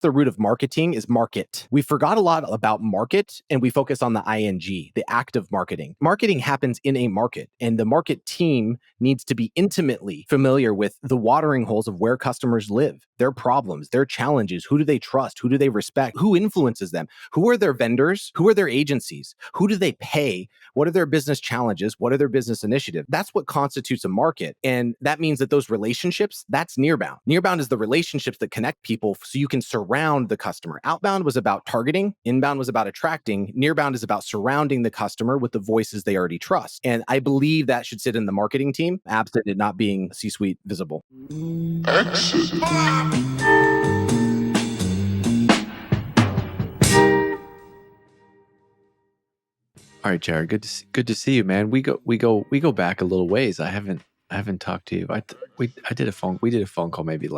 the root of marketing is market. We forgot a lot about market and we focus on the ing, the act of marketing. Marketing happens in a market, and the market team needs to be intimately familiar with the watering holes of where customers live, their problems, their challenges. Who do they trust? Who do they respect? Who influences them? Who are their vendors? Who are their agencies? Who do they pay? What are their business challenges? What are their business initiatives? That's what constitutes a market. And that means that those relationships, that's Nearbound. Nearbound is the relationships that connect people so you can surround the customer. Outbound was about targeting. Inbound was about attracting. Nearbound is about surrounding the customer with the voices they already trust. And I believe that should sit in the marketing team, absent it not being C-suite visible. Exit. All right, Jared. Good to see you, man. We go back a little ways. I haven't talked to you. We did a phone call maybe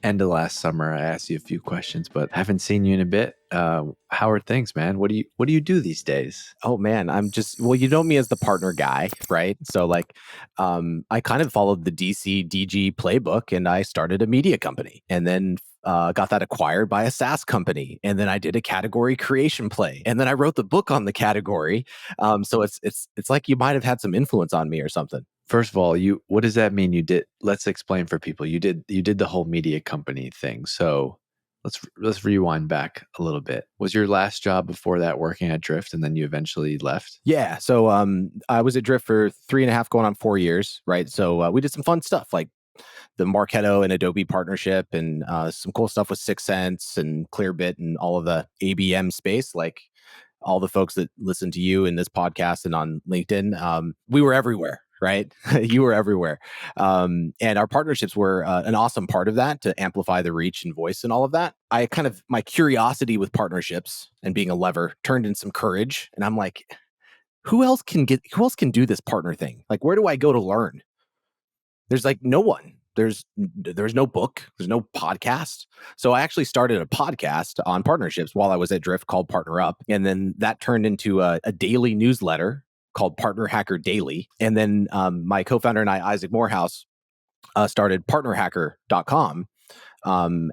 end of last summer. I asked you a few questions, but haven't seen you in a bit. How are things, man? What do you do these days? Oh man, you know me as the partner guy, right? So I kind of followed the DG playbook, and I started a media company, and then got that acquired by a SaaS company, and then I did a category creation play, and then I wrote the book on the category. So it's like you might have had some influence on me or something. First of all, what does that mean? You did. Let's explain for people. You did the whole media company thing. So let's rewind back a little bit. Was your last job before that working at Drift, and then you eventually left? Yeah. So I was at Drift for 3.5, going on 4 years, right? So we did some fun stuff like the Marketo and Adobe partnership, and some cool stuff with 6 Sense and Clearbit and all of the ABM space, like all the folks that listen to you in this podcast and on LinkedIn. We were everywhere, right? You were everywhere. And our partnerships were an awesome part of that to amplify the reach and voice and all of that. My curiosity with partnerships and being a lever turned in some courage. And I'm like, who else can do this partner thing? Like, where do I go to learn? There's like no one. There's no book. There's no podcast. So I actually started a podcast on partnerships while I was at Drift called Partner Up. And then that turned into a daily newsletter called PartnerHacker Daily. And then my co-founder and I, Isaac Morehouse, started PartnerHacker.com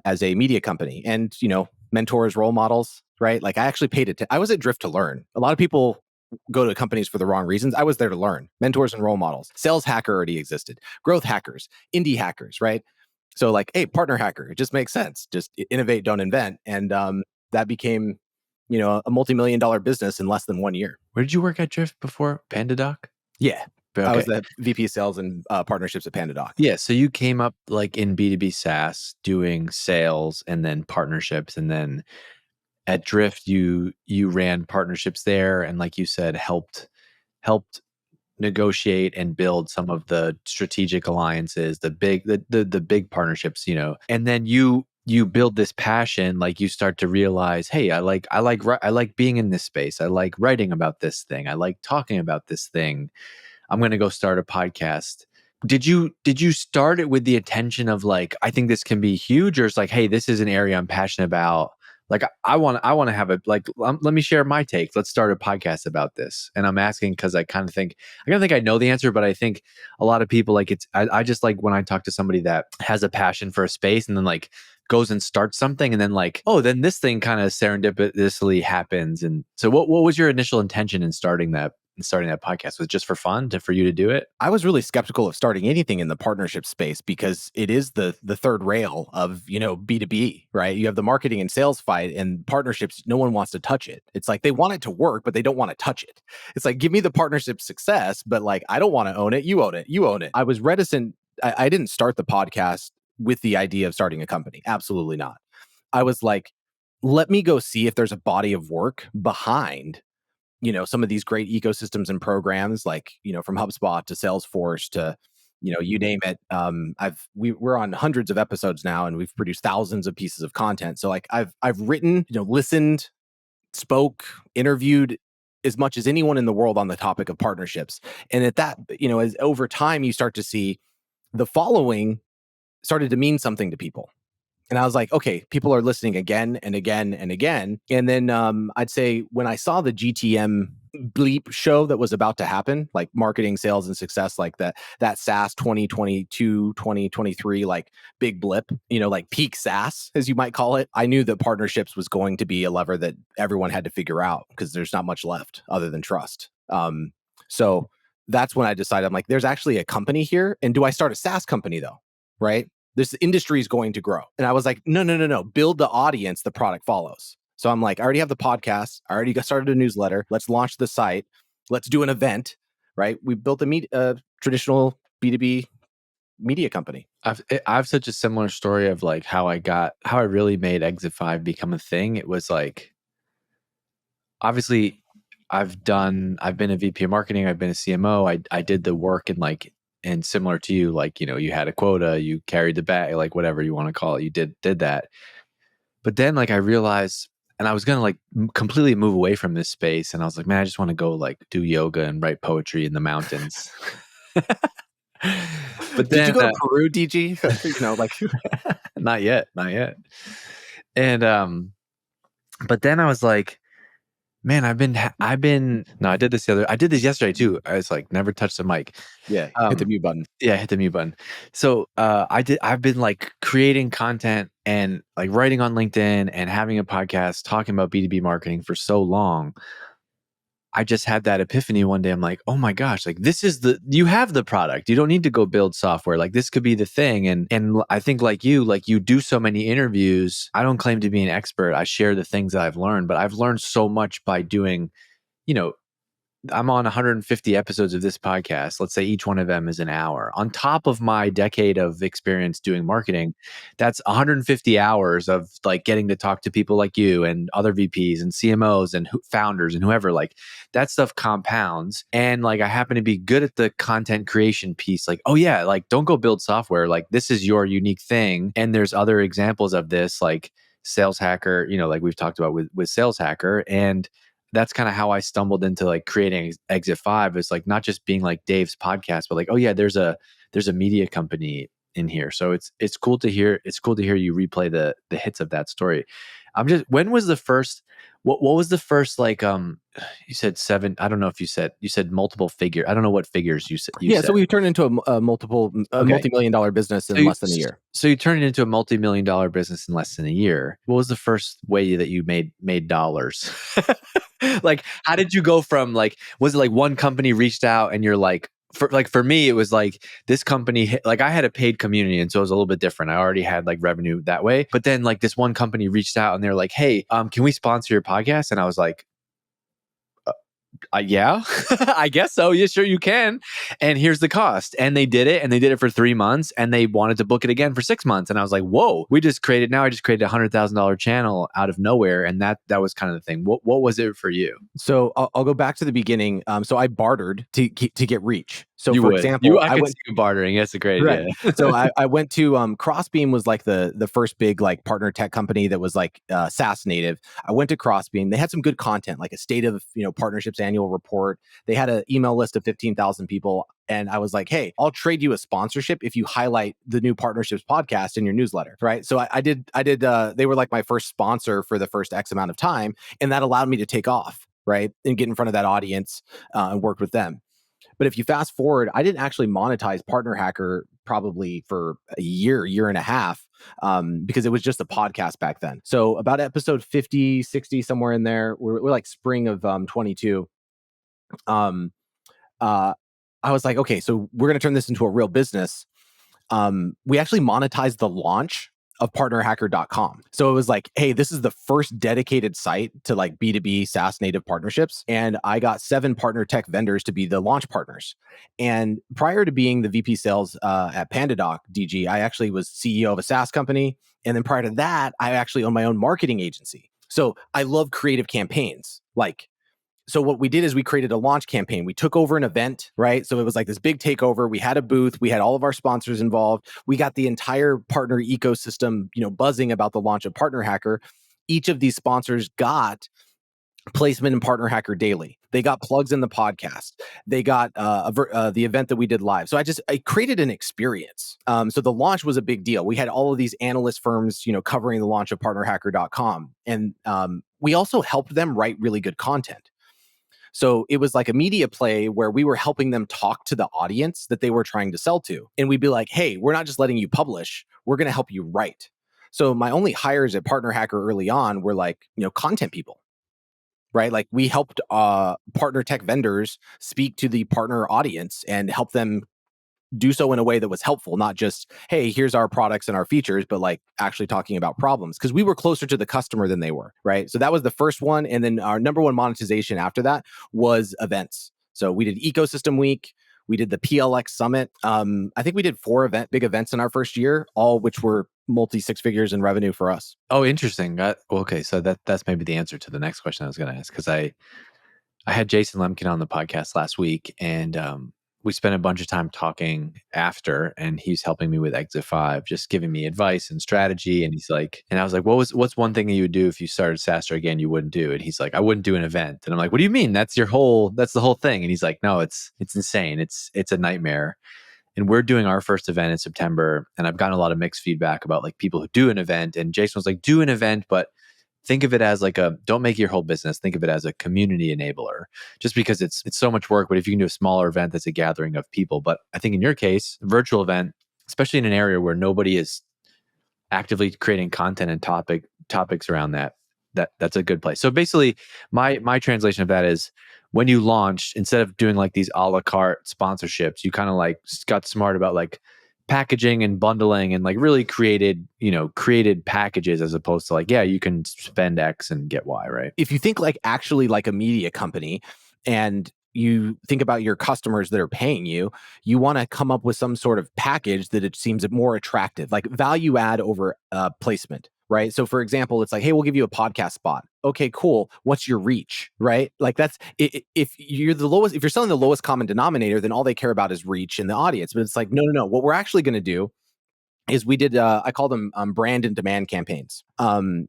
as a media company. And, mentors, role models, right? Like I actually paid it. I was at Drift to learn. A lot of people go to companies for the wrong reasons. I was there to learn. Mentors and role models. Sales Hacker already existed. Growth hackers, indie hackers, right? So like, hey, Partner Hacker, it just makes sense. Just innovate, don't invent. And that became, a multi-million-dollar business in less than 1 year. Where did you work at Drift before? PandaDoc? Yeah. Okay. I was the VP of sales and partnerships at PandaDoc. Yeah. So you came up like in B2B SaaS doing sales and then partnerships, and then at Drift, you ran partnerships there, and like you said, helped negotiate and build some of the strategic alliances, the big partnerships, And then you build this passion, like you start to realize, hey, I like being in this space. I like writing about this thing. I like talking about this thing. I'm going to go start a podcast. Did you start it with the intention of like, I think this can be huge, or it's like, hey, this is an area I'm passionate about. Like I want to have let me share my take. Let's start a podcast about this. And I'm asking because I kind of think I know the answer, but I think a lot of people I just like when I talk to somebody that has a passion for a space and then like goes and starts something and then like, oh, then this thing kind of serendipitously happens. And so what was your initial intention in starting that podcast? Was it just for fun for you to do it? I was really skeptical of starting anything in the partnership space because it is the third rail of, B2B, right? You have the marketing and sales fight, and partnerships, no one wants to touch it. It's like they want it to work, but they don't want to touch it. It's like, give me the partnership success, but like, I don't want to own it. You own it. You own it. I was reticent. I didn't start the podcast with the idea of starting a company. Absolutely not. I was like, let me go see if there's a body of work behind some of these great ecosystems and programs, like, from HubSpot to Salesforce to, you name it. We're on hundreds of episodes now, and we've produced thousands of pieces of content. So like I've written, listened, spoke, interviewed as much as anyone in the world on the topic of partnerships. And at that, as over time, you start to see the following started to mean something to people. And I was like, okay, people are listening again and again and again. And then I'd say when I saw the GTM bleep show that was about to happen, like marketing, sales, and success, like that SaaS 2022, 2023, like big blip, like peak SaaS, as you might call it. I knew that partnerships was going to be a lever that everyone had to figure out because there's not much left other than trust. So that's when I decided, I'm like, there's actually a company here. And do I start a SaaS company though? Right? This industry is going to grow. And I was like, no. Build the audience, the product follows. So I'm like, I already have the podcast. I already got started a newsletter. Let's launch the site. Let's do an event, right? We built a traditional B2B media company. I've such a similar story of like how I really made Exit 5 become a thing. It was like, obviously I've been a VP of marketing, I've been a CMO. I did the work and similar to you, like, you had a quota, you carried the bag, like whatever you want to call it, you did that. But then like I realized, and I was going to like completely move away from this space. And I was like, man, I just want to go like do yoga and write poetry in the mountains. But Did you then, go to Peru, DG? Like not yet. And, but then I was like, man, I did this yesterday too. I was like, never touched the mic. Yeah, hit the mute button. Yeah, hit the mute button. So I've been like creating content and like writing on LinkedIn and having a podcast talking about B2B marketing for so long. I just had that epiphany one day. I'm like, oh my gosh, like you have the product. You don't need to go build software. Like this could be the thing. And I think like you do so many interviews. I don't claim to be an expert. I share the things that I've learned, but I've learned so much by doing, you know, I'm on 150 episodes of this podcast. Let's say each one of them is an hour. On top of my decade of experience doing marketing, that's 150 hours of like getting to talk to people like you and other VPs and CMOs and founders and whoever. Like that stuff compounds. And like I happen to be good at the content creation piece. Like, oh yeah, like don't go build software. Like this is your unique thing. And there's other examples of this, like SalesHacker, like we've talked about with SalesHacker. And that's kind of how I stumbled into like creating Exit 5. It's like not just being like Dave's podcast, but like, oh yeah, there's a media company in here. So it's cool to hear. It's cool to hear you replay the hits of that story. When was the first? What was the first like? You said 7. I don't know if you said multiple figure. I don't know what figures you said. Yeah, so we turned into a multi-million-dollar business in less than a year. So you turned it into a multi-million-dollar business in less than a year. What was the first way that you made dollars? Like, how did you go from like, was it like one company reached out and you're like, for me, it was like this company, like I had a paid community. And so it was a little bit different. I already had like revenue that way. But then like this one company reached out and they're like, hey, can we sponsor your podcast? And I was like, yeah, I guess so. Yeah, sure you can. And here's the cost. And they did it, and they did it for 3 months, and they wanted to book it again for 6 months. And I was like, whoa, I just created a $100,000 channel out of nowhere. And that was kind of the thing. What was it for you? So I'll go back to the beginning. So I bartered to get reach. So for example, I could see you bartering. That's a great idea. So I went to Crossbeam was like the first big like partner tech company that was like SaaS-Native. I went to Crossbeam. They had some good content, like a state of partnerships annual report. They had an email list of 15,000 people. And I was like, hey, I'll trade you a sponsorship if you highlight the new partnerships podcast in your newsletter, right? So I did. They were like my first sponsor for the first X amount of time, and that allowed me to take off, right, and get in front of that audience and work with them. But if you fast forward, I didn't actually monetize PartnerHacker probably for a year and a half, because it was just a podcast back then. So about episode 50, 60, somewhere in there, we're like spring of 22. I was like, okay, so we're going to turn this into a real business. We actually monetized the launch of partnerhacker.com. So it was like, hey, this is the first dedicated site to like B2B SaaS-Native partnerships. And I got 7 partner tech vendors to be the launch partners. And prior to being the VP sales at PandaDoc DG, I actually was CEO of a SaaS company. And then prior to that, I actually owned my own marketing agency. So I love creative campaigns. So what we did is we created a launch campaign. We took over an event, right? So it was like this big takeover. We had a booth. We had all of our sponsors involved. We got the entire partner ecosystem, buzzing about the launch of PartnerHacker. Each of these sponsors got placement in PartnerHacker Daily. They got plugs in the podcast. They got the event that we did live. So I created an experience. So the launch was a big deal. We had all of these analyst firms, covering the launch of partnerhacker.com. And we also helped them write really good content. So it was like a media play where we were helping them talk to the audience that they were trying to sell to. And we'd be like, hey, we're not just letting you publish, we're going to help you write. So my only hires at PartnerHacker early on were like, content people, right? Like we helped partner tech vendors speak to the partner audience and help them do so in a way that was helpful, not just, hey, here's our products and our features, but like actually talking about problems, because we were closer to the customer than they were, right? So that was the first one. And then our number one monetization after that was events. So we did Ecosystem Week. We did the PLX Summit. I think we did 4 big events in our first year, all which were multi 6 figures in revenue for us. Oh, interesting. Okay, so that's maybe the answer to the next question I was going to ask, because I had Jason Lemkin on the podcast last week, and we spent a bunch of time talking after, and he's helping me with Exit 5, just giving me advice and strategy. And he's like, and I was like, what's one thing that you would do if you started SaaStr again you wouldn't do? And he's like, I wouldn't do an event. And I'm like, what do you mean? That's the whole thing. And he's like, no, it's insane. It's a nightmare. And we're doing our first event in September, and I've gotten a lot of mixed feedback about like people who do an event. And Jason was like, do an event, but think of it as like don't make your whole business. Think of it as a community enabler, just because it's so much work. But if you can do a smaller event that's a gathering of people, but I think in your case, a virtual event, especially in an area where nobody is actively creating content and topics around that's a good place. So basically, my translation of that is, when you launched, instead of doing like these a la carte sponsorships, you kind of like got smart about like packaging and bundling, and like really created packages, as opposed to like, yeah, you can spend X and get Y, right? If you think like actually like a media company, and you think about your customers that are paying you, you want to come up with some sort of package that it seems more attractive, like value add over placement, right? So for example, it's like, hey, we'll give you a podcast spot. Okay, cool. What's your reach, right? Like that's, if you're if you're selling the lowest common denominator, then all they care about is reach in the audience. But it's like, no. What we're actually going to do is we did, I call them brand and demand campaigns,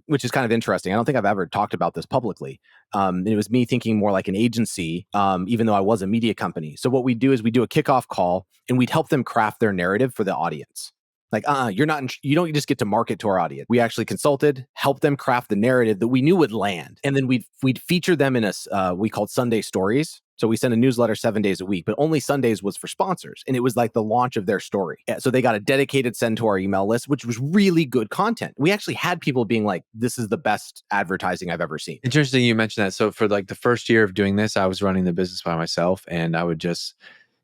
which is kind of interesting. I don't think I've ever talked about this publicly. It was me thinking more like an agency, even though I was a media company. So what we do is we do a kickoff call, and we'd help them craft their narrative for the audience. Like, you don't just get to market to our audience. We actually consulted, helped them craft the narrative that we knew would land. And then we'd feature them in we called Sunday Stories. So we sent a newsletter 7 days a week, but only Sundays was for sponsors. And it was like the launch of their story. Yeah, so they got a dedicated send to our email list, which was really good content. We actually had people being like, this is the best advertising I've ever seen. Interesting you mentioned that. So for like the first year of doing this, I was running the business by myself, and I would just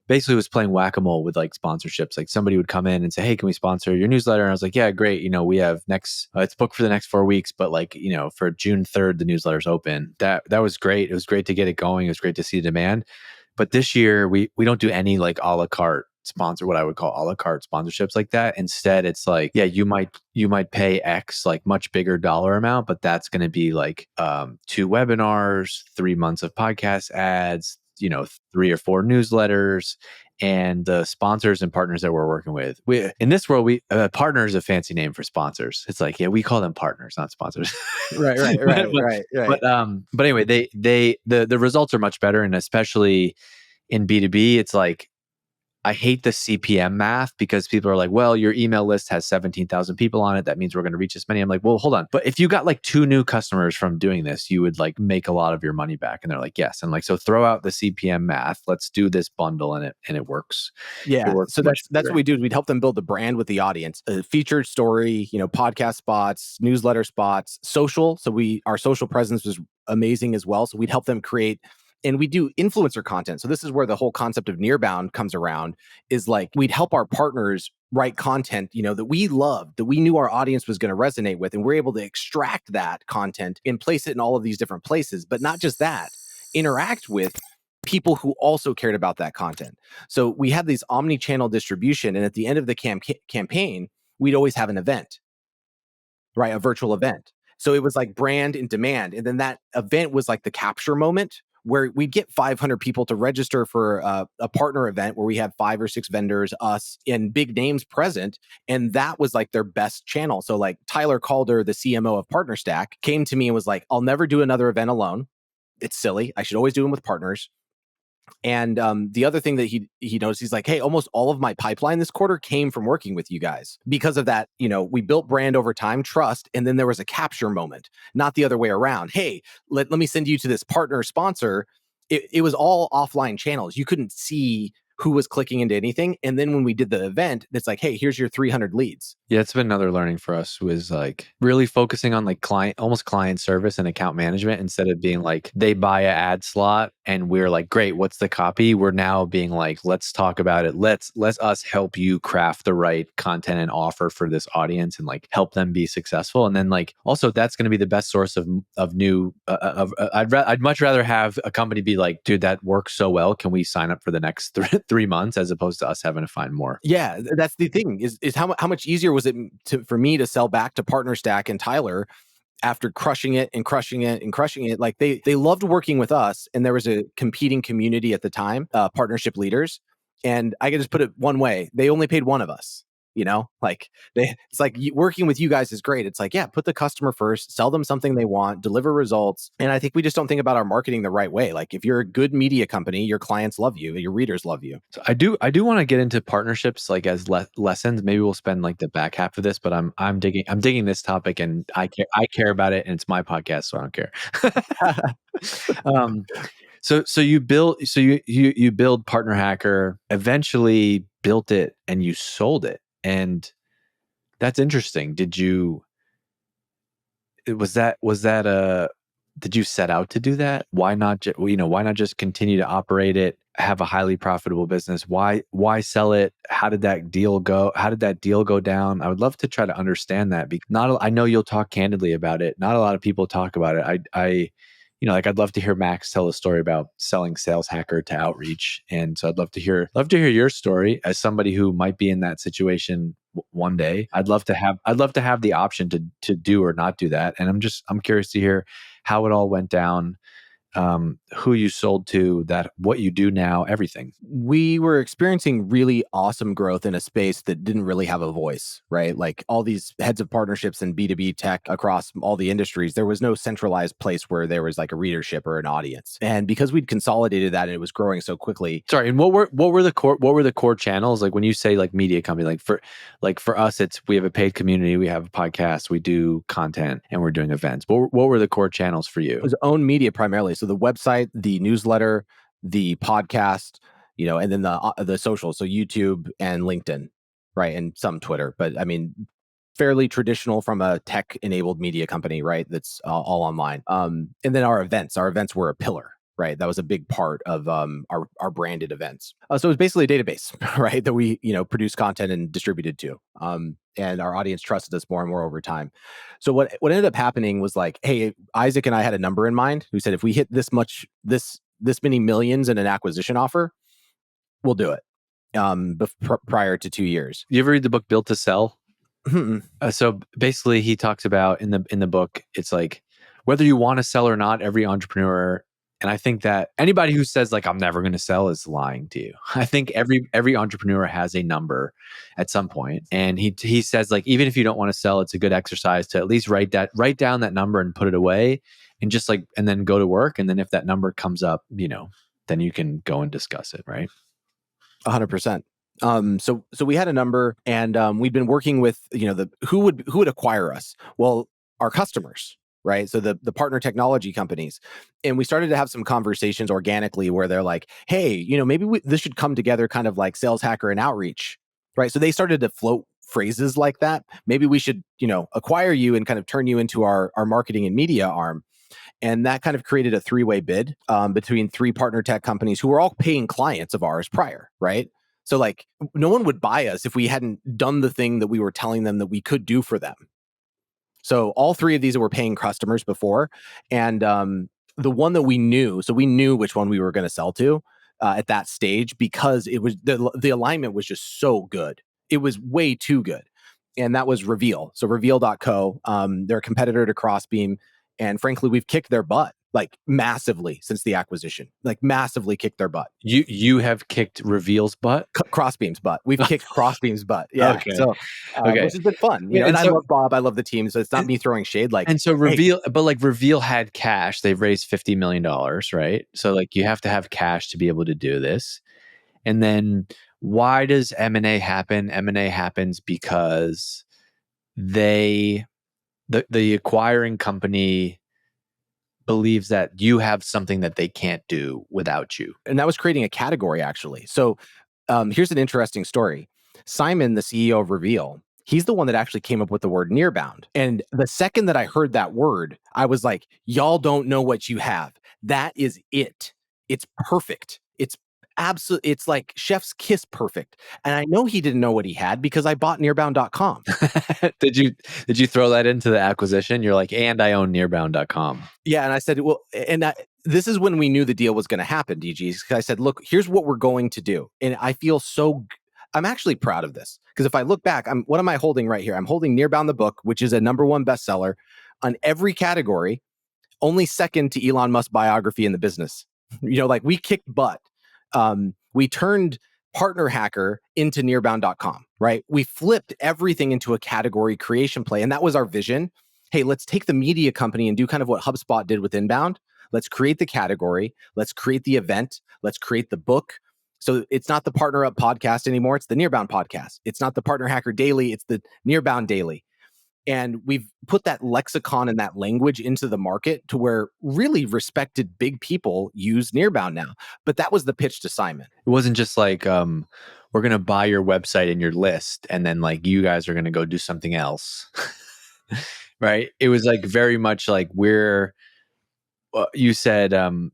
basically was playing whack-a-mole with like sponsorships. Like somebody would come in and say, hey, can we sponsor your newsletter? And I was like, yeah, great. We have it's booked for the next 4 weeks, but like, for June 3rd, the newsletter's open. That was great. It was great to get it going. It was great to see the demand. But this year we don't do any like a la carte what I would call a la carte sponsorships like that. Instead, it's like, yeah, you might pay X, like much bigger dollar amount, but that's going to be like 2 webinars, 3 months of podcast ads, 3 or 4 newsletters, and the sponsors and partners that we're working with. In this world, partner is a fancy name for sponsors. It's like, yeah, we call them partners, not sponsors. Right. But anyway, the results are much better, and especially in B2B, it's like, I hate the CPM math, because people are like, well, your email list has 17,000 people on it. That means we're going to reach this many. I'm like, well, hold on. But if you got like 2 new customers from doing this, you would like make a lot of your money back. And they're like, yes. And like, so throw out the CPM math. Let's do this bundle, and it works. Yeah. It works So that's what we do. Is we'd help them build the brand with the audience, a featured story, podcast spots, newsletter spots, social. So our social presence was amazing as well. So we'd help them create. And we do influencer content. So this is where the whole concept of Nearbound comes around, is like we'd help our partners write content, that we loved, that we knew our audience was going to resonate with. And we're able to extract that content and place it in all of these different places. But not just that, interact with people who also cared about that content. So we had these omni-channel distribution. And at the end of the campaign, we'd always have an event, right? A virtual event. So it was like brand and demand. And then that event was like the capture moment, where we get 500 people to register for a partner event where we had 5 or 6 vendors, us, and big names present. And that was like their best channel. So like Tyler Calder, the CMO of PartnerStack, came to me and was like, I'll never do another event alone. It's silly. I should always do them with partners. And the other thing that he noticed, he's like, hey, almost all of my pipeline this quarter came from working with you guys. Because of that, we built brand over time, trust, and then there was a capture moment, not the other way around. Hey, let me send you to this partner sponsor, it was all offline channels. You couldn't see who was clicking into anything. And then when we did the event, it's like, hey, here's your 300 leads. Yeah, it's been another learning for us, was like really focusing on like almost client service and account management, instead of being like they buy an ad slot and we're like, great, what's the copy? We're now being like, let's talk about it. Let's us help you craft the right content and offer for this audience and like help them be successful. And then like also that's going to be the best source of new I'd much rather have a company be like, dude, that works so well. Can we sign up for the next 3 months, as opposed to us having to find more? Yeah, that's the thing is how much easier was it for me to sell back to PartnerStack and Tyler after crushing it and crushing it and crushing it. Like they loved working with us, and there was a competing community at the time, partnership leaders. And I could just put it one way: they only paid one of us. Like it's like working with you guys is great. It's like, yeah, put the customer first, sell them something they want, deliver results. And I think we just don't think about our marketing the right way. Like if you're a good media company, your clients love you, your readers love you. So I do want to get into partnerships like as lessons. Maybe we'll spend like the back half of this, but I'm digging this topic, and I care about it, and it's my podcast, so I don't care. um, so you build PartnerHacker, eventually built it, and you sold it, and that's interesting. Was that a did you set out to do that? Why not why not just continue to operate it, have a highly profitable business? Why sell it? How did that deal go? How did that deal go down? I would love to try to understand that, because I know you'll talk candidly about it. Not a lot of people talk about it. Like I'd love to hear Max tell a story about selling SalesHacker to Outreach, and so I'd love to hear your story as somebody who might be in that situation one day. I'd love to have the option to do or not do that, and I'm curious to hear how it all went down, who you sold to, that what you do now, everything. We were experiencing really awesome growth in a space that didn't really have a voice, right? Like all these heads of partnerships in B2B tech across all the industries, there was no centralized place where there was like a readership or an audience. And because we'd consolidated that and it was growing so quickly. Sorry, and what were the core channels? Like when you say like media company, like for us, it's we have a paid community, we have a podcast, we do content, and we're doing events. What were the core channels for you? It was owned media primarily. So the website, the newsletter, the podcast, and then the social. So YouTube and LinkedIn, right? And some Twitter. But I mean, fairly traditional from a tech enabled media company, right? That's all online. And then our events were a pillar, right? That was a big part of our branded events. So it was basically a database, right? That we, produced content and distributed to. And our audience trusted us more and more over time. So what ended up happening was like, hey, Isaac and I had a number in mind. We said, if we hit this many millions in an acquisition offer, we'll do it. Prior to 2 years. You ever read the book Built to Sell? Mm-mm. So basically, he talks about in the book, it's like whether you want to sell or not, every entrepreneur. And I think that anybody who says like I'm never going to sell is lying to you. I think every entrepreneur has a number at some point, and he says like even if you don't want to sell, it's a good exercise to at least write down that number and put it away, and just like and then go to work, and then if that number comes up, then you can go and discuss it, right? 100%. So we had a number, and we'd been working with who would acquire us. Well, our customers, right? So the partner technology companies, and we started to have some conversations organically where they're like, hey, maybe this should come together, kind of like SalesHacker and Outreach, right? So they started to float phrases like that. Maybe we should acquire you and kind of turn you into our marketing and media arm. And that kind of created a three-way bid between three partner tech companies who were all paying clients of ours prior, right? So like no one would buy us if we hadn't done the thing that we were telling them that we could do for them. So all three of these were paying customers before. And the one that we knew which one we were going to sell to at that stage, because it was the alignment was just so good. It was way too good. And that was Reveal. So Reveal.co, they're a competitor to Crossbeam. And frankly, we've kicked their butt like massively since the acquisition, like massively kicked their butt. You have kicked Reveal's butt. Crossbeam's butt. We've kicked Crossbeam's butt. Yeah. Okay. So, Okay. which has been fun, Yeah, and I love Bob. I love the team. So it's not me throwing shade. Like, And so hey, Reveal had cash. They've raised $50 million, right? So like you have to have cash to be able to do this. And then why does M&A happen? M&A happens because the acquiring company believes that you have something that they can't do without you. And that was creating a category, actually. So here's an interesting story. Simon, the CEO of Reveal, he's the one that actually came up with the word Nearbound. And the second that I heard that word, I was like, y'all don't know what you have. That is it. It's perfect. It's absolute. It's like chef's kiss perfect. And I know he didn't know what he had because I bought nearbound.com. Did you throw that into the acquisition? You're like, and I own nearbound.com. Yeah, and I said, well, this is when we knew the deal was going to happen, DG. I said, look, here's what we're going to do, and I feel I'm actually proud of this because if I look back, what am I holding right here? I'm holding Nearbound the book, which is a #1 bestseller on every category, only second to Elon Musk's biography in the business. Like we kicked butt. We turned PartnerHacker into Nearbound.com, right? We flipped everything into a category creation play, and that was our vision. Hey, let's take the media company and do kind of what HubSpot did with Inbound. Let's create the category. Let's create the event. Let's create the book. So it's not the Partner Up podcast anymore. It's the Nearbound podcast. It's not the Partner Hacker Daily. It's the Nearbound Daily. And we've put that lexicon and that language into the market to where really respected big people use Nearbound now. But that was the pitch to Simon. It wasn't just like, we're going to buy your website and your list, and then like you guys are going to go do something else. Right? It was like very much like you said,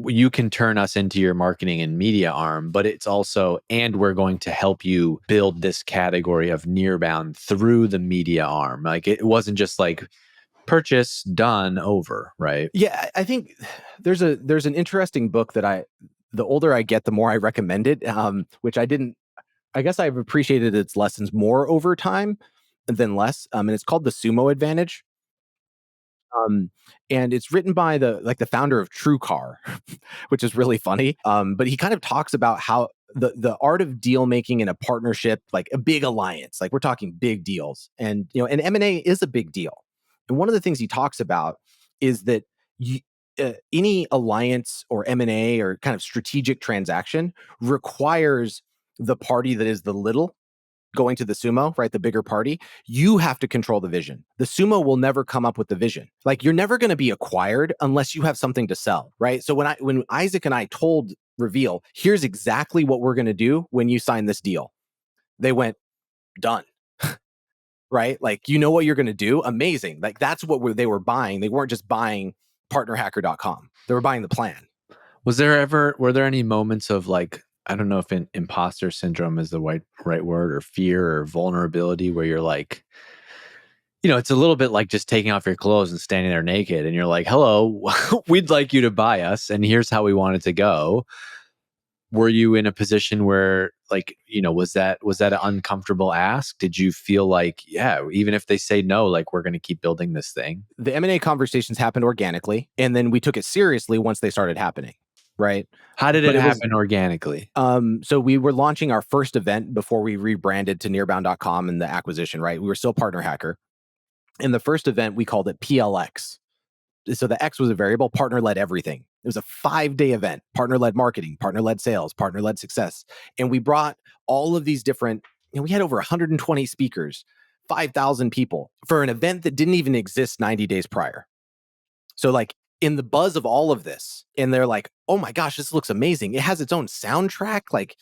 you can turn us into your marketing and media arm, but it's also, and we're going to help you build this category of Nearbound through the media arm. Like it wasn't just like purchase, done, over, right? Yeah, I think there's an interesting book that the older I get, the more I recommend it, which I guess I've appreciated its lessons more over time than less. And it's called The Sumo Advantage. And it's written by the founder of TrueCar, which is really funny. But he kind of talks about how the art of deal making in a partnership, like a big alliance, like we're talking big deals, and and M&A is a big deal. And one of the things he talks about is that any alliance or M&A or kind of strategic transaction requires the party that is the little going to the sumo, right? The bigger party, you have to control the vision. The sumo will never come up with the vision. Like you're never going to be acquired unless you have something to sell, right? So when Isaac and I told Reveal, here's exactly what we're going to do when you sign this deal, they went, done. Right? Like, what you're going to do? Amazing. Like that's what they were buying. They weren't just buying partnerhacker.com. They were buying the plan. Were there any moments of like, I don't know if imposter syndrome is the right word, or fear or vulnerability, where you're like, it's a little bit like just taking off your clothes and standing there naked, and you're like, hello, we'd like you to buy us, and here's how we want it to go. Were you in a position where like, was that an uncomfortable ask? Did you feel like, yeah, even if they say no, like we're going to keep building this thing? The M&A conversations happened organically, and then we took it seriously once they started happening. Right. How did it happen organically? So we were launching our first event before we rebranded to Nearbound.com and the acquisition, right? We were still PartnerHacker. In the first event, we called it PLX. So the X was a variable, partner-led everything. It was a 5-day event, partner-led marketing, partner-led sales, partner-led success. And we brought all of these different, we had over 120 speakers, 5,000 people for an event that didn't even exist 90 days prior. So like in the buzz of all of this, and they're like, oh my gosh, this looks amazing. It has its own soundtrack. Like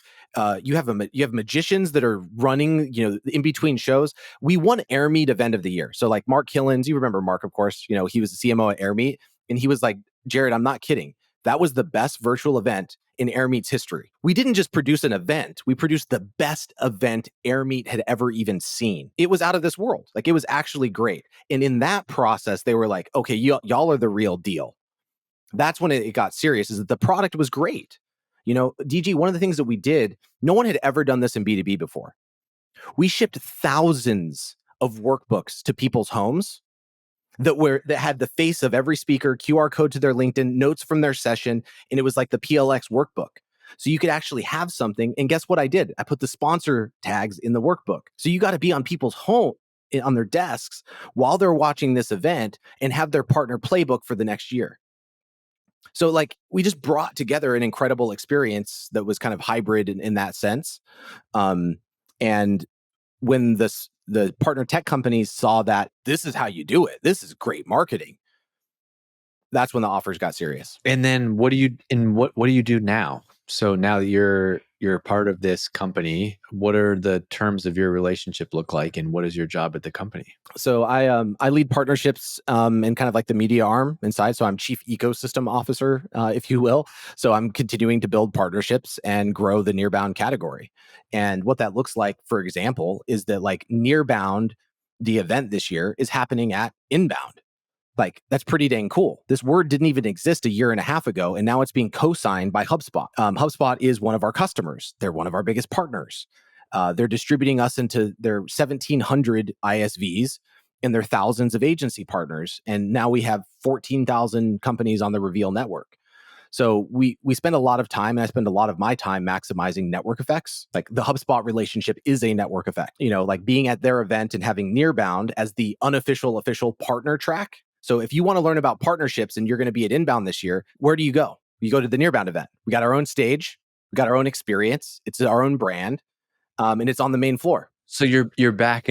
you have magicians that are running, in between shows. We won Air Meet event of the year. So like Mark Killens, you remember Mark, of course, he was the CMO at Air Meet, and he was like, Jared, I'm not kidding. That was the best virtual event in Air Meet's history. We didn't just produce an event, we produced the best event Air Meet had ever even seen. It was out of this world. Like it was actually great. And in that process, they were like, okay, y'all are the real deal. That's when it got serious, is that the product was great. DG, one of the things that we did, no one had ever done this in B2B before. We shipped thousands of workbooks to people's homes that had the face of every speaker, QR code to their LinkedIn, notes from their session, and it was like the PLX workbook. So you could actually have something. And guess what I did? I put the sponsor tags in the workbook. So you got to be on people's home, on their desks while they're watching this event, and have their partner playbook for the next year. So like we just brought together an incredible experience that was kind of hybrid in that sense. And when the partner tech companies saw that this is how you do it, this is great marketing, that's when the offers got serious. And then what do you do now? So now that you're part of this company, what are the terms of your relationship look like, and what is your job at the company? So I lead partnerships and kind of like the media arm inside. So I'm chief ecosystem officer, if you will. So I'm continuing to build partnerships and grow the Nearbound category. And what that looks like, for example, is that like Nearbound, the event this year, is happening at Inbound. Like, that's pretty dang cool. This word didn't even exist a year and a half ago, and now it's being co-signed by HubSpot. HubSpot is one of our customers. They're one of our biggest partners. They're distributing us into their 1,700 ISVs and their thousands of agency partners. And now we have 14,000 companies on the Reveal network. So we spend a lot of time, and I spend a lot of my time maximizing network effects. Like the HubSpot relationship is a network effect. Like being at their event and having Nearbound as the unofficial official partner track. So if you want to learn about partnerships and you're going to be at Inbound this year, where do you go? You go to the Nearbound event. We got our own stage. We got our own experience. It's our own brand, and it's on the main floor. So you're back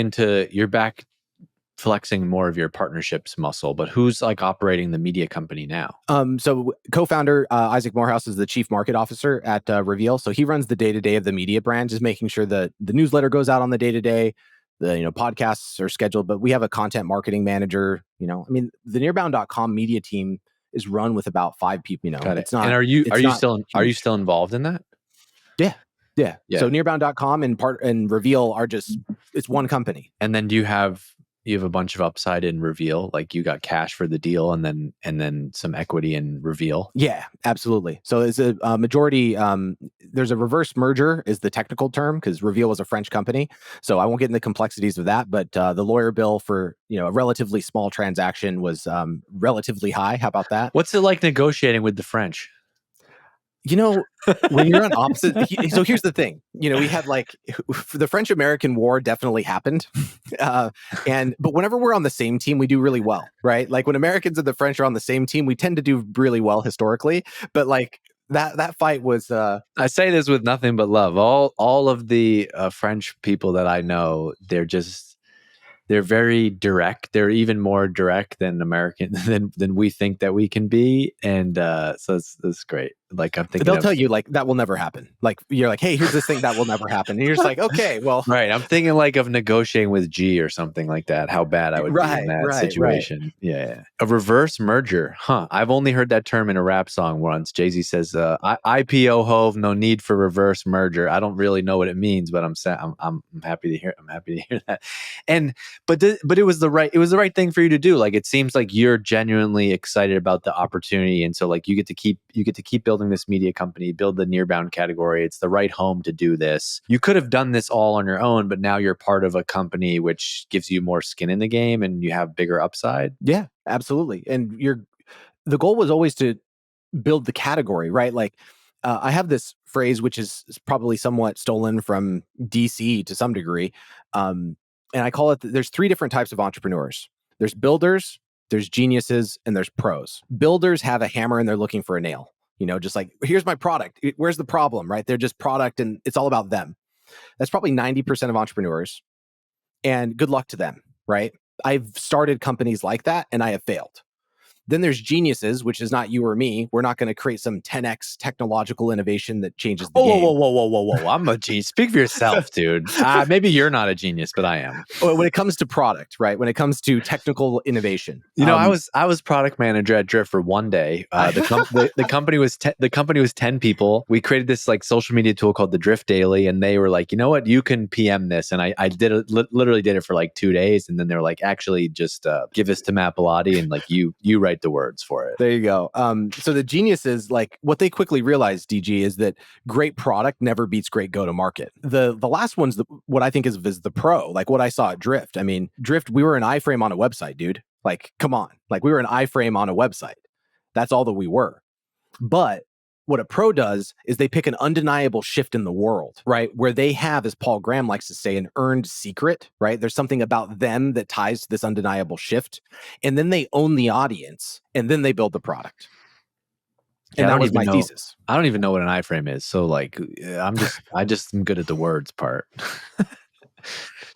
flexing more of your partnerships muscle, but who's like operating the media company now? So co-founder Isaac Morehouse is the chief market officer at Reveal. So he runs the day-to-day of the media brand, just making sure that the newsletter goes out on the day-to-day. The podcasts are scheduled, but we have a content marketing manager. The Nearbound.com media team is run with about 5 people. Got it. It's not. And are you huge. still involved in that? Yeah. Yeah. So Nearbound.com and Reveal are just, it's one company. And then do you have a bunch of upside in Reveal? Like you got cash for the deal and then some equity in Reveal? Yeah, absolutely. So it's a majority, there's a reverse merger is the technical term, because Reveal was a French company. So I won't get into the complexities of that, but the lawyer bill for a relatively small transaction was relatively high. How about that? What's it like negotiating with the French? When you're on opposite, so here's the thing. We had the French-American War definitely happened, but whenever we're on the same team, we do really well, right? Like when Americans and the French are on the same team, we tend to do really well historically. But like that fight was. I say this with nothing but love. All of the French people that I know, they're very direct. They're even more direct than American than we think that we can be, and so it's great. Like I'm thinking, they'll tell you like that will never happen. Like you're like, hey, here's this thing that will never happen, and you're just like, okay, well, right. I'm thinking like of negotiating with G or something like that. How bad I would be in that situation. Right. Yeah, a reverse merger, huh? I've only heard that term in a rap song once. Jay-Z says, "IPO hove, no need for reverse merger." I don't really know what it means, but I'm happy to hear. I'm happy to hear that. But it was the right thing for you to do. Like it seems like you're genuinely excited about the opportunity, and so like you get to keep building this media company, build the Nearbound category. It's the right home to do this. You could have done this all on your own, but now you're part of a company which gives you more skin in the game, and you have bigger upside. Yeah, absolutely. And the goal was always to build the category, right? Like I have this phrase which is probably somewhat stolen from DC to some degree. And I call it, there's 3 different types of entrepreneurs. There's builders, there's geniuses, and there's pros. Builders have a hammer and they're looking for a nail. Just like, here's my product. Where's the problem, right? They're just product and it's all about them. That's probably 90% of entrepreneurs. And good luck to them, right? I've started companies like that and I have failed. Then there's geniuses, which is not you or me. We're not going to create some 10x technological innovation that changes the game. Whoa. I'm a genius. Speak for yourself, dude. Maybe you're not a genius, but I am. When it comes to product, right? When it comes to technical innovation. I was product manager at Drift for one day. The company was 10 people. We created this like social media tool called the Drift Daily, and they were like, you know what, you can PM this. And I literally did it for like 2 days, and then they were like, actually, just give this to Matt Bellotti, and like you write the words for it. There you go. So the geniuses, like what they quickly realized, DG, is that great product never beats great go-to-market. The last one's what I think is the pro, like what I saw at Drift. I mean, Drift, we were an iframe on a website, dude. Like, come on. Like we were an iframe on a website. That's all that we were. But what a pro does is they pick an undeniable shift in the world, right? Where they have, as Paul Graham likes to say, an earned secret, right? There's something about them that ties to this undeniable shift. And then they own the audience and then they build the product. And that was my thesis. I don't even know what an iframe is. So like, I just am good at the words part.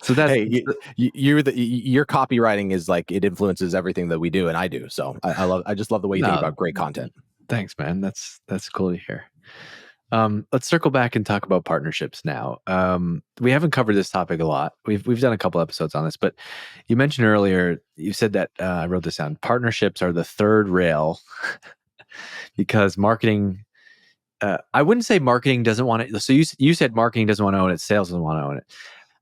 So that's Hey, your copywriting is like, it influences everything that we do and I do. So I just love the way you think no. about great content. Thanks, man. That's cool to hear. Let's circle back and talk about partnerships now. We haven't covered this topic a lot. We've done a couple episodes on this, but you mentioned earlier, you said that I wrote this down. Partnerships are the third rail because marketing. I wouldn't say marketing doesn't want it. So you said marketing doesn't want to own it. Sales doesn't want to own it.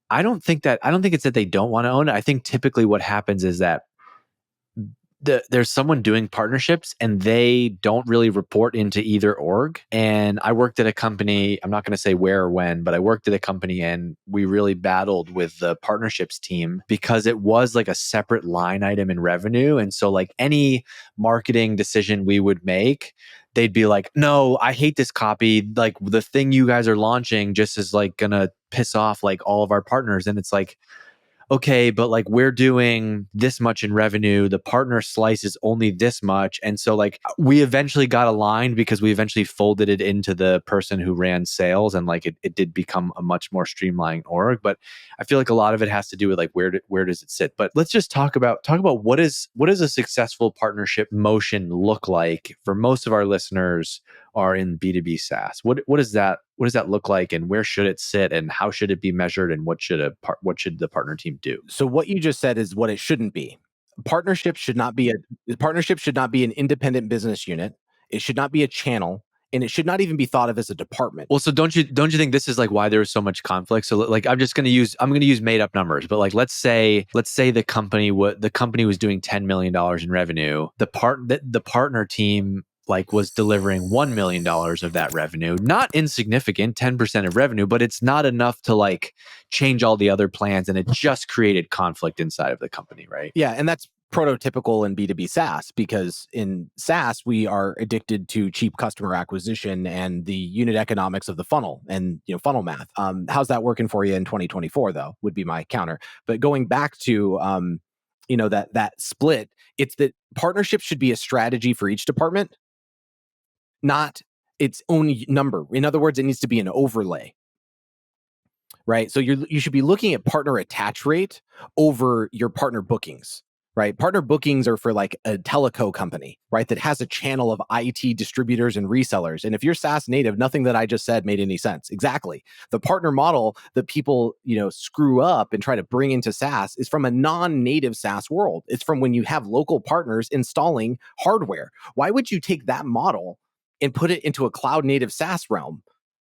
I don't think it's that they don't want to own it. I think typically what happens is that there's someone doing partnerships and they don't really report into either org. And I worked at a company, I'm not going to say where or when, but I worked at a company and we really battled with the partnerships team because it was like a separate line item in revenue. And so like any marketing decision we would make, they'd be like, no, I hate this copy. Like the thing you guys are launching just is like going to piss off like all of our partners. And it's like, okay, but like we're doing this much in revenue. The partner slice is only this much. And so like we eventually got aligned because we eventually folded it into the person who ran sales and like it did become a much more streamlined org. But I feel like a lot of it has to do with like where does it sit? But let's just talk about what is a successful partnership motion look like for most of our listeners are in B2B SaaS. What does that look like and where should it sit and how should it be measured and what should the partner team do? So what you just said is what it shouldn't be. Partnership should not be an independent business unit. It should not be a channel, and it should not even be thought of as a department. Well, so don't you think this is like why there's so much conflict? So like I'm going to use made up numbers, but like let's say the company was doing $10 million in revenue. The partner team like was delivering $1 million of that revenue, not insignificant, 10% of revenue, but it's not enough to like change all the other plans. And it just created conflict inside of the company, right? Yeah. And that's prototypical in B2B SaaS because in SaaS, we are addicted to cheap customer acquisition and the unit economics of the funnel and, funnel math. How's that working for you in 2024 though, would be my counter. But going back to, that split, it's that partnerships should be a strategy for each department, not its own number. In other words, it needs to be an overlay, right? So you should be looking at partner attach rate over your partner bookings, right? Partner bookings are for like a teleco company, right? That has a channel of IT distributors and resellers. And if you're SaaS-Native, nothing that I just said made any sense. Exactly. The partner model that people, screw up and try to bring into SaaS is from a non-native SaaS world. It's from when you have local partners installing hardware. Why would you take that model and put it into a cloud native SaaS realm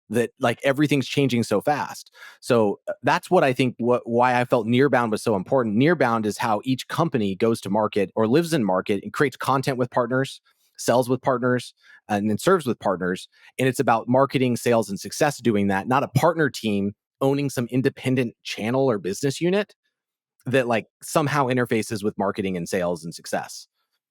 that like everything's changing so fast? So that's what I think, why I felt Nearbound was so important. Nearbound is how each company goes to market or lives in market and creates content with partners, sells with partners, and then serves with partners. And it's about marketing, sales, and success doing that, not a partner team owning some independent channel or business unit that like somehow interfaces with marketing and sales and success.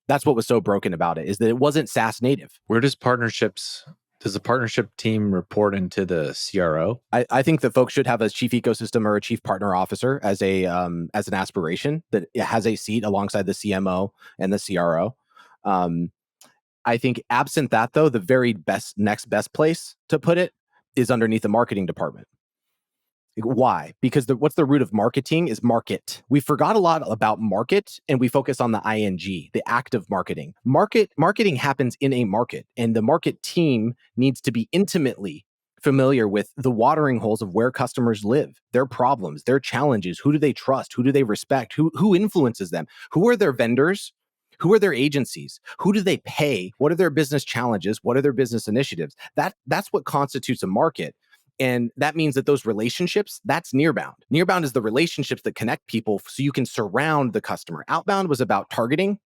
That's what was so broken about it, is that it wasn't SaaS-Native. Does the partnership team report into the CRO? I think that folks should have a chief ecosystem or a chief partner officer as an aspiration that it has a seat alongside the CMO and the CRO. I think absent that, though, the very next best place to put it is underneath the marketing department. Why? Because what's the root of marketing is market. We forgot a lot about market and we focus on the ing, the act of marketing. Marketing happens in a market, and the market team needs to be intimately familiar with the watering holes of where customers live, their problems, their challenges. Who do they trust? Who do they respect? Who influences them? Who are their vendors? Who are their agencies? Who do they pay? What are their business challenges? What are their business initiatives? That's what constitutes a market. And that means that those relationships, that's Nearbound. Nearbound is the relationships that connect people so you can surround the customer. Outbound was about targeting.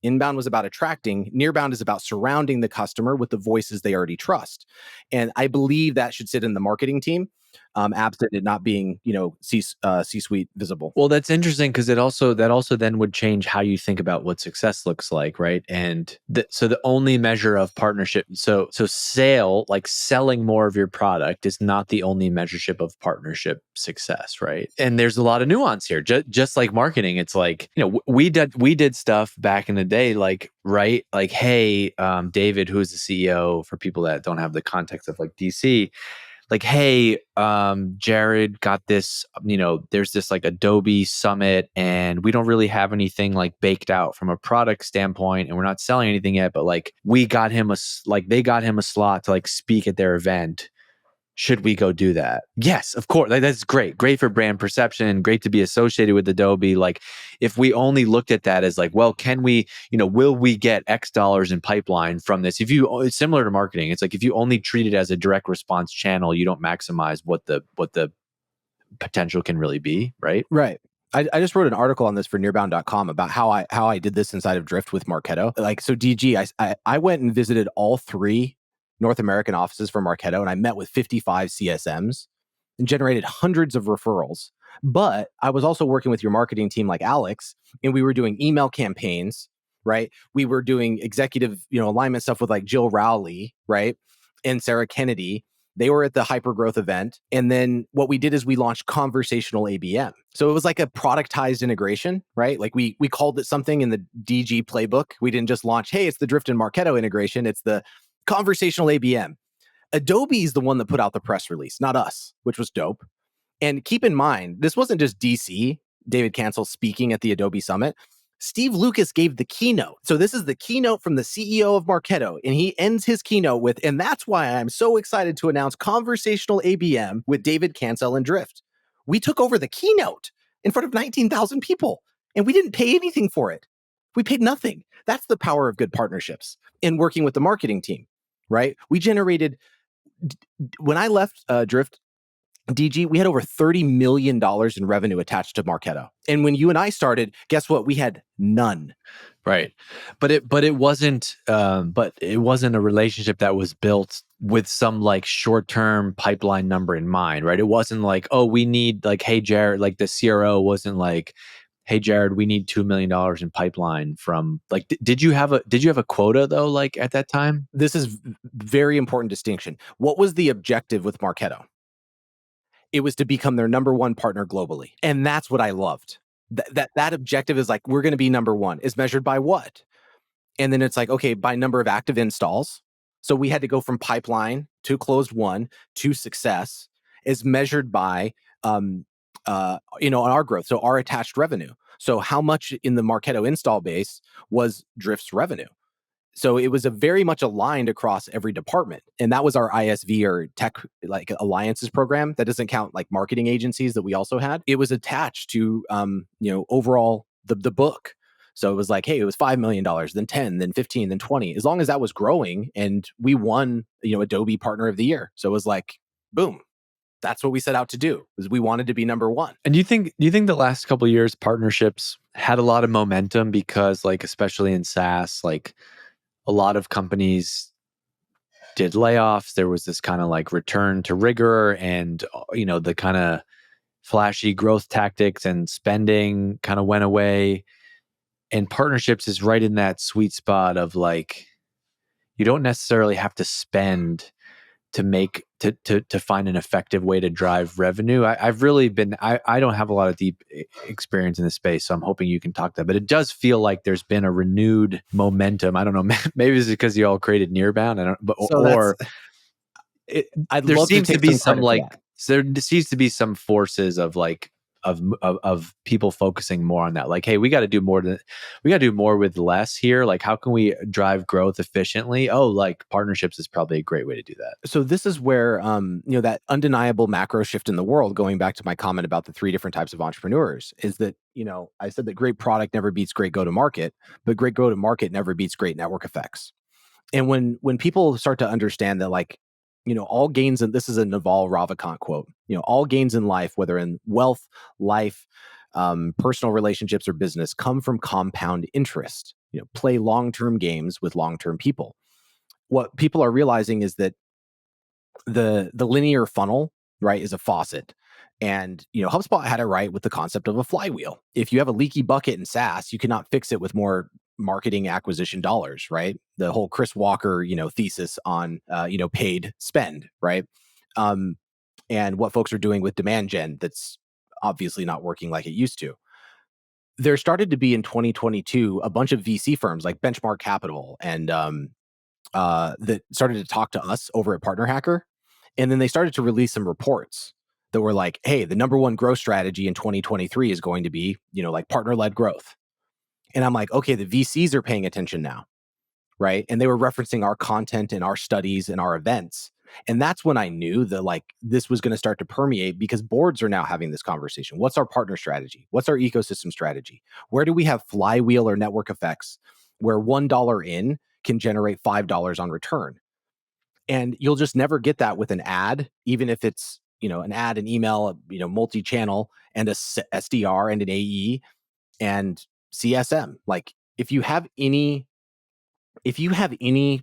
Inbound was about attracting. Nearbound is about surrounding the customer with the voices they already trust. And I believe that should sit in the marketing team, absent it not being, C-suite visible. Well, that's interesting because that also then would change how you think about what success looks like, right? And so the only measure of partnership, so selling more of your product is not the only measureship of partnership success, right? And there's a lot of nuance here. Just like marketing, it's like, we did stuff back in the day, like, right? Like, hey, David, who's the CEO, for people that don't have the context of like DC, like, hey, Jared got this, there's this like Adobe Summit, and we don't really have anything like baked out from a product standpoint, and we're not selling anything yet, but like we got him they got him a slot to like speak at their event. Should we go do that? Yes, of course. Like, that's great. Great for brand perception. Great to be associated with Adobe. Like, if we only looked at that as like, well, can we, will we get X dollars in pipeline from this? It's similar to marketing. It's like if you only treat it as a direct response channel, you don't maximize what the potential can really be, right? Right. I just wrote an article on this for Nearbound.com about how I did this inside of Drift with Marketo. Like, so DG, I went and visited all 3 North American offices for Marketo, and I met with 55 CSMs and generated hundreds of referrals. But I was also working with your marketing team like Alex, and we were doing email campaigns, right? We were doing executive, alignment stuff with like Jill Rowley, right? And Sarah Kennedy. They were at the hypergrowth event. And then what we did is we launched conversational ABM. So it was like a productized integration, right? Like we called it something in the DG playbook. We didn't just launch, hey, it's the Drift and Marketo integration. It's the conversational ABM. Adobe is the one that put out the press release, not us, which was dope. And keep in mind, this wasn't just DC, David Cancel speaking at the Adobe Summit. Steve Lucas gave the keynote. So this is the keynote from the CEO of Marketo, and he ends his keynote with, and that's why I'm so excited to announce conversational ABM with David Cancel and Drift. We took over the keynote in front of 19,000 people, and we didn't pay anything for it. We paid nothing. That's the power of good partnerships and working with the marketing team, right? We generated, when I left Drift, DG, we had over $30 million in revenue attached to Marketo. And when you and I started, guess what? We had none. Right. But it wasn't a relationship that was built with some like short-term pipeline number in mind, right? It wasn't like, oh, we need like, hey, Jared, like the CRO wasn't like, hey, Jared, we need $2 million in pipeline from like, did you have a quota though, like at that time? This is very important distinction. What was the objective with Marketo? It was to become their number one partner globally. And that's what I loved. That objective is like, we're going to be number one. Is measured by what? And then it's like, okay, by number of active installs. So we had to go from pipeline to closed won to success is measured by, on our growth. So our attached revenue. So how much in the Marketo install base was Drift's revenue? So it was a very much aligned across every department. And that was our ISV or tech like alliances program. That doesn't count like marketing agencies that we also had. It was attached to, overall the book. So it was like, hey, it was $5 million, then 10, then 15, then 20, as long as that was growing. And we won, Adobe Partner of the Year. So it was like, boom, that's what we set out to do, was we wanted to be number one. And do you think the last couple of years partnerships had a lot of momentum because like, especially in SaaS, like a lot of companies did layoffs. There was this kind of like return to rigor, and the kind of flashy growth tactics and spending kind of went away. And partnerships is right in that sweet spot of like, you don't necessarily have to spend to make to find an effective way to drive revenue. I've really been I don't have a lot of deep experience in this space, so I'm hoping you can talk to that. But it does feel like there's been a renewed momentum. I don't know, maybe it's because you all created Nearbound. I don't, but So or I'd there love to seems to take be some some credit for like that. so there seems to be some forces of like of people focusing more on that, like, hey, we got to do more with less here. Like, how can we drive growth efficiently? Oh, like partnerships is probably a great way to do that. So this is where that undeniable macro shift in the world, going back to my comment about the 3 different types of entrepreneurs, is that, I said that great product never beats great go to market, but great go to market never beats great network effects. And when people start to understand that, like, all gains, and this is a Naval Ravikant quote, all gains in life, whether in wealth, life, personal relationships, or business, come from compound interest. Play long-term games with long-term people. What people are realizing is that the linear funnel, right, is a faucet. And HubSpot had it right with the concept of a flywheel. If you have a leaky bucket in SaaS, you cannot fix it with more marketing acquisition dollars, right? The whole Chris Walker, thesis on paid spend, right? And what folks are doing with demand gen that's obviously not working like it used to. There started to be in 2022 a bunch of VC firms like Benchmark Capital and that started to talk to us over at PartnerHacker. And then they started to release some reports that were like, hey, the number one growth strategy in 2023 is going to be, like partner-led growth. And I'm like, okay, the VCs are paying attention now, right? And they were referencing our content and our studies and our events. And that's when I knew that like this was going to start to permeate, because boards are now having this conversation. What's our partner strategy? What's our ecosystem strategy? Where do we have flywheel or network effects where $1 in can generate $5 on return? And you'll just never get that with an ad, even if it's, an ad, an email, multi-channel, and a SDR and an AE and CSM. Like if you have any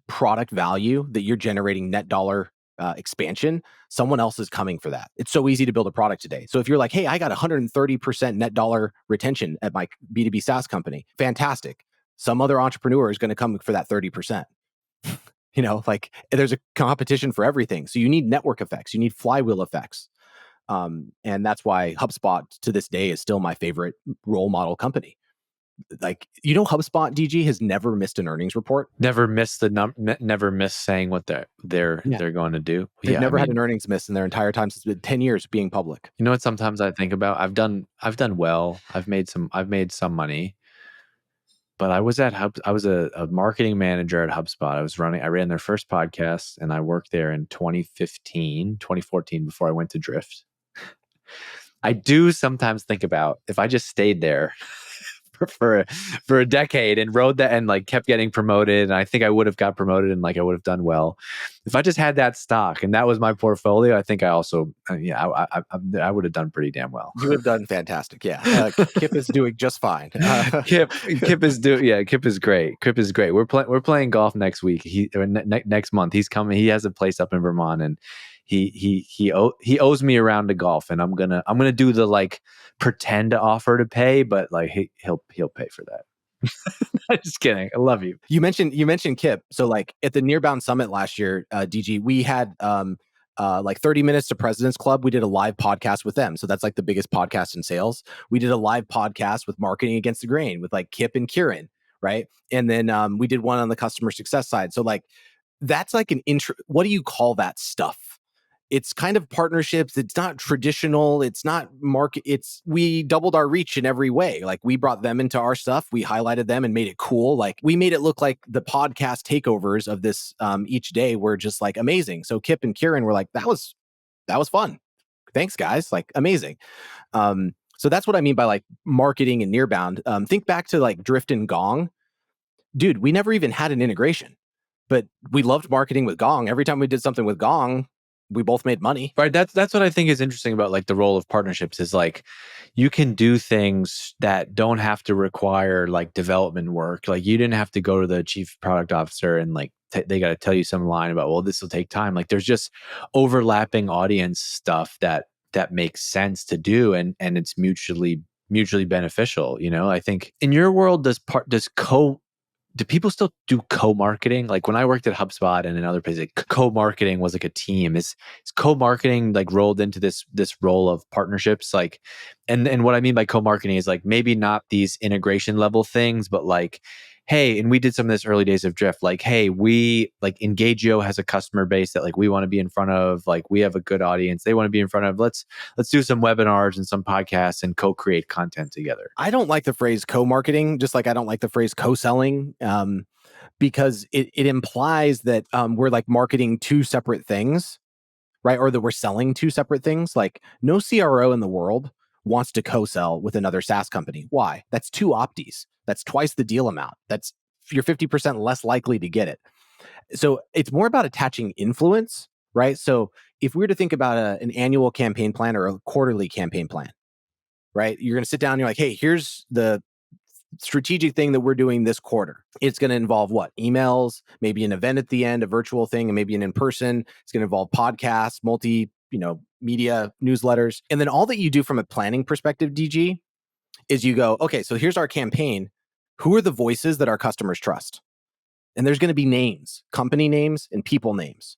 product value that you're generating net dollar expansion, someone else is coming for that. It's so easy to build a product today. So if you're like, hey, I got 130% net dollar retention at my B2B SaaS company, fantastic. Some other entrepreneur is going to come for that 30%. Like there's a competition for everything. So you need network effects, you need flywheel effects. And that's why HubSpot to this day is still my favorite role model company. Like, HubSpot, DG, has never missed an earnings report. Never missed never missed saying what they're going to do. They've never had an earnings miss in their entire time since it's been 10 years being public. You know what? Sometimes I think about, I've done well. I've made some money, but I was a marketing manager at HubSpot. I ran their first podcast, and I worked there in 2014 before I went to Drift. I do sometimes think about if I just stayed there for a decade and rode that and like kept getting promoted, and I think I would have got promoted and like I would have done well if I just had that stock and that was my portfolio. I think I also I would have done pretty damn well. You would have done fantastic. Yeah. Kip is doing just fine. Kip is great. Kip is great. We're playing golf next week. Next month he's coming. He has a place up in Vermont, and he owes me a round of golf, and I'm gonna do the like pretend to offer to pay, but like he'll pay for that. I'm just kidding. I love you. You mentioned Kip. So like at the Nearbound Summit last year, DG, we had like 30 Minutes to President's Club. We did a live podcast with them. So that's like the biggest podcast in sales. We did a live podcast with Marketing Against the Grain with like Kip and Kieran, right? And then we did one on the customer success side. So like that's like an intro. What do you call that stuff? It's kind of partnerships. It's not traditional. It's not market. We doubled our reach in every way. Like we brought them into our stuff. We highlighted them and made it cool. Like we made it look like the podcast takeovers of this each day were just like amazing. So Kip and Kieran were like, that was fun. Thanks guys. Like amazing. So that's what I mean by like marketing and Nearbound. Think back to like Drift and Gong. Dude, we never even had an integration, but we loved marketing with Gong. Every time we did something with Gong, we both made money. Right. That's what I think is interesting about like the role of partnerships is like you can do things that don't have to require like development work. Like you didn't have to go to the chief product officer and like they got to tell you some line about, well, this will take time. Like there's just overlapping audience stuff that makes sense to do, and it's mutually beneficial. I think in your world, do people still do co-marketing? Like when I worked at HubSpot and in other places, like co-marketing was like a team. Is co-marketing like rolled into this role of partnerships? Like, and what I mean by co-marketing is like maybe not these integration level things, but like, hey, and we did some of this early days of Drift. Like, hey, we like Engagio has a customer base that like we want to be in front of. Like we have a good audience they want to be in front of. Let's do some webinars and some podcasts and co-create content together. I don't like the phrase co-marketing, just like I don't like the phrase co-selling, because it implies that we're like marketing two separate things, right? Or that we're selling two separate things. Like no CRO in the world wants to co-sell with another SaaS company. Why? That's two opties. That's twice the deal amount. You're 50% less likely to get it. So it's more about attaching influence, right? So if we were to think about an annual campaign plan or a quarterly campaign plan, right? You're going to sit down and you're like, hey, here's the strategic thing that we're doing this quarter. It's going to involve what? Emails, maybe an event at the end, a virtual thing, and maybe an in-person. It's going to involve podcasts, media, newsletters. And then all that you do from a planning perspective, DG, is you go, okay, so here's our campaign. Who are the voices that our customers trust? And there's going to be names, company names and people names.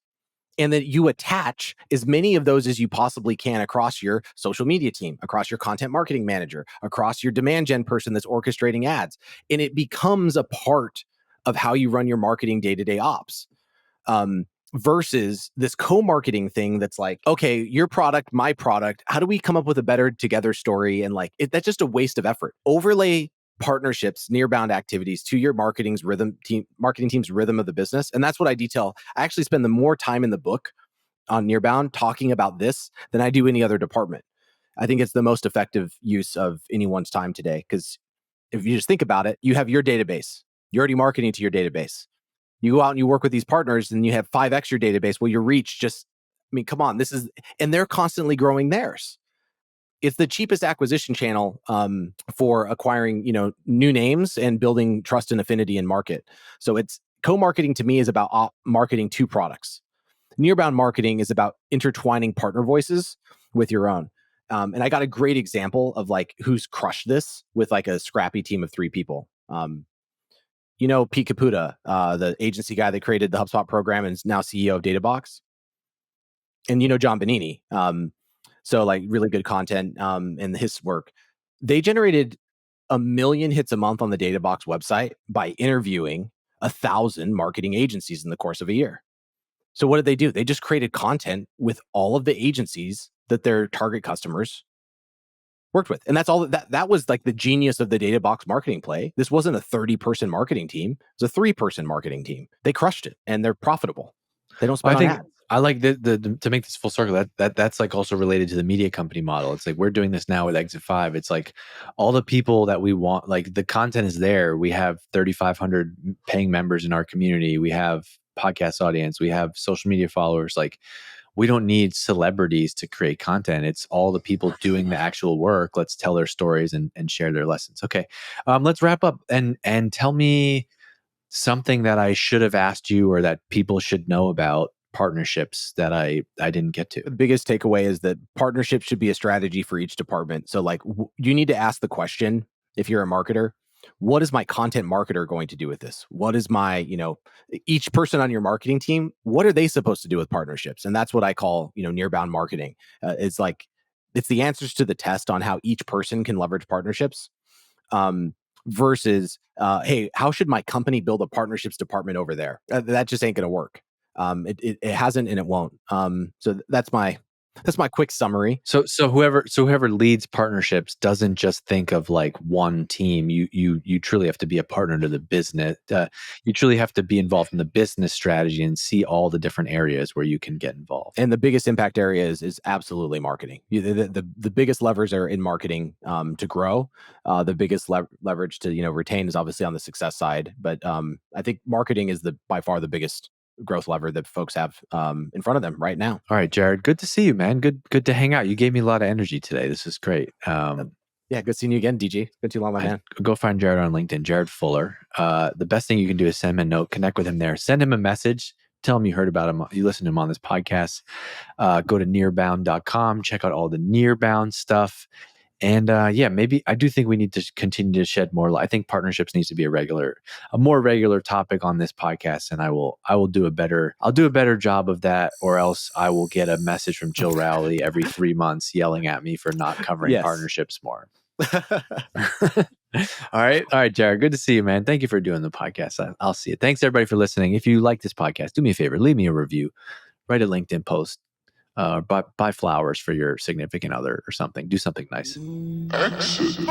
And that you attach as many of those as you possibly can across your social media team, across your content marketing manager, across your demand gen person that's orchestrating ads. And it becomes a part of how you run your marketing day-to-day ops. versus this co-marketing thing that's like, okay, your product, my product, how do we come up with a better together story? And like, that's just a waste of effort. Overlay partnerships, nearbound activities to your marketing team's rhythm of the business. And that's what I detail. I actually spend the more time in the book on Nearbound talking about this than I do any other department. I think it's the most effective use of anyone's time today. Because if you just think about it, you have your database. You're already marketing to your database. You go out and you work with these partners and you have 5x your database. Well, your reach just, I mean, come on, and they're constantly growing theirs. It's the cheapest acquisition channel for acquiring, new names and building trust and affinity in market. So it's co-marketing to me is about marketing two products. Nearbound marketing is about intertwining partner voices with your own. And I got a great example of like who's crushed this with like a scrappy team of 3 people. Pete Caputa, the agency guy that created the HubSpot program and is now CEO of Databox. And John Bonini. So like really good content in his work. They generated 1 million hits a month on the Databox website by interviewing 1,000 marketing agencies in the course of a year. So what did they do? They just created content with all of the agencies that their target customers worked with. And that's all that was like the genius of the Databox marketing play. This wasn't a 30-person marketing team. It was a 3-person marketing team. They crushed it and they're profitable. They don't spend on ads. I like the to make this full circle. That's like also related to the media company model. It's like we're doing this now with Exit 5. It's like all the people that we want, like the content is there. We have 3,500 paying members in our community. We have podcast audience. We have social media followers. Like we don't need celebrities to create content. It's all the people doing the actual work. Let's tell their stories and share their lessons. Okay, let's wrap up and tell me something that I should have asked you or that people should know about partnerships that I didn't get to. The biggest takeaway is that partnership should be a strategy for each department. So like you need to ask the question, if you're a marketer, what is my content marketer going to do with this? What is my, each person on your marketing team, what are they supposed to do with partnerships? And that's what I call, nearbound marketing. It's like, it's the answers to the test on how each person can leverage partnerships. Versus, hey, how should my company build a partnerships department over there? That just ain't going to work. It hasn't and it won't. So that's my quick summary. So whoever leads partnerships doesn't just think of like one team. You truly have to be a partner to the business. You truly have to be involved in the business strategy and see all the different areas where you can get involved. And the biggest impact area is absolutely marketing. The biggest levers are in marketing to grow. The biggest leverage to retain is obviously on the success side. But I think marketing is by far the biggest growth lever that folks have in front of them right now. All right, Jared, good to see you, man. Good to hang out. You gave me a lot of energy today. This is great. Yeah, good seeing you again, DG. Been too long, my man. Go find Jared on LinkedIn, Jared Fuller. The best thing you can do is send him a note, connect with him there, send him a message, tell him you heard about him, you listened to him on this podcast. Go to nearbound.com, check out all the Nearbound stuff. And maybe I do think we need to continue to shed more light. I think partnerships needs to be a more regular topic on this podcast. And I'll do a better job of that, or else I will get a message from Jill Rowley every 3 months yelling at me for not covering partnerships more. All right, Jared. Good to see you, man. Thank you for doing the podcast. I'll see you. Thanks everybody for listening. If you like this podcast, do me a favor, leave me a review, write a LinkedIn post. Buy flowers for your significant other or something. Do something nice. Exit.